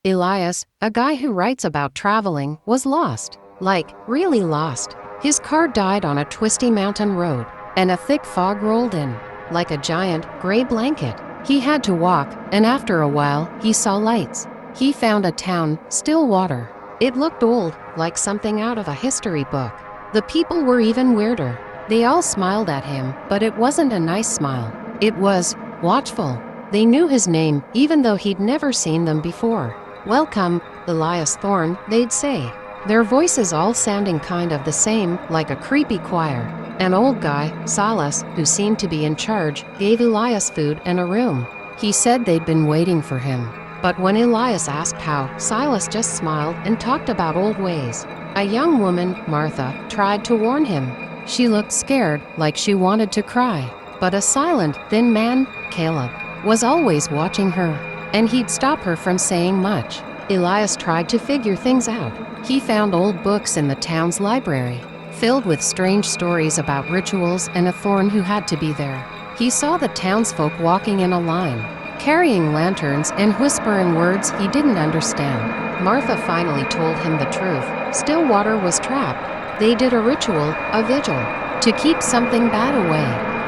Elias, a guy who writes about traveling, was lost. Like, really lost. His car died on a twisty mountain road, and a thick fog rolled in, like a giant, gray blanket. He had to walk, and after a while, he saw lights. He found a town, Stillwater. It looked old, like something out of a history book. The people were even weirder. They all smiled at him, but it wasn't a nice smile. It was watchful. They knew his name, even though he'd never seen them before. "Welcome, Elias Thorne," they'd say, their voices all sounding kind of the same, like a creepy choir. An old guy, Silas, who seemed to be in charge, gave Elias food and a room. He said they'd been waiting for him. But when Elias asked how, Silas just smiled and talked about old ways. A young woman, Martha, tried to warn him. She looked scared, like she wanted to cry. But a silent, thin man, Caleb, was always watching her, and he'd stop her from saying much. Elias tried to figure things out. He found old books in the town's library, filled with strange stories about rituals and a thorn who had to be there. He saw the townsfolk walking in a line, carrying lanterns and whispering words he didn't understand. Martha finally told him the truth. Stillwater was trapped. They did a ritual, a vigil, to keep something bad away,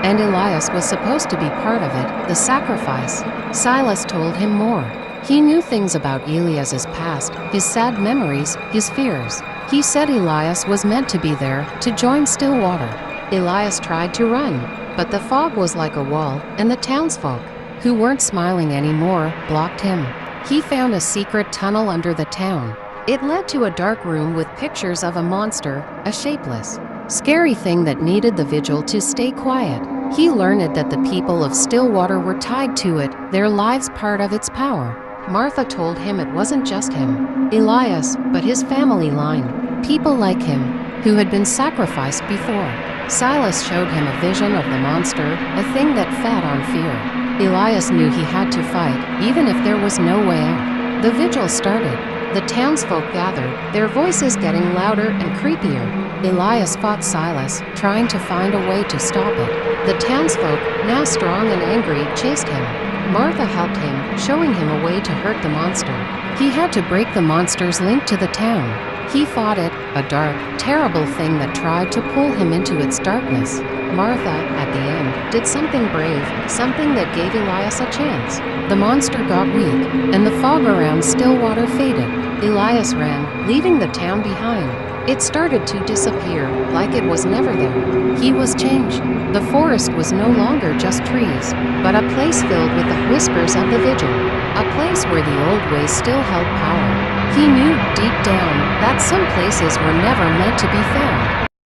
and Elias was supposed to be part of it, the sacrifice. Silas told him more. He knew things about Elias's past, his sad memories, his fears. He said Elias was meant to be there, to join Stillwater. Elias tried to run, but the fog was like a wall, and the townsfolk, who weren't smiling anymore, blocked him. He found a secret tunnel under the town. It led to a dark room with pictures of a monster, a shapeless, scary thing that needed the vigil to stay quiet. He learned that the people of Stillwater were tied to it, their lives part of its power. Martha told him it wasn't just him, Elias, but his family line, people like him, who had been sacrificed before. Silas showed him a vision of the monster, a thing that fed on fear. Elias knew he had to fight, even if there was no way out. The vigil started. The townsfolk gathered, their voices getting louder and creepier. Elias fought Silas, trying to find a way to stop it. The townsfolk, now strong and angry, chased him. Martha helped him, showing him a way to hurt the monster. He had to break the monster's link to the town. He fought it, a dark, terrible thing that tried to pull him into its darkness. Martha, at the end, did something brave, something that gave Elias a chance. The monster got weak, and the fog around Stillwater faded. Elias ran, leaving the town behind. It started to disappear, like it was never there. He was changed. The forest was no longer just trees, but a place filled with the whispers of the vigil. A place where the old ways still held power. He knew, deep down, that some places were never meant to be found.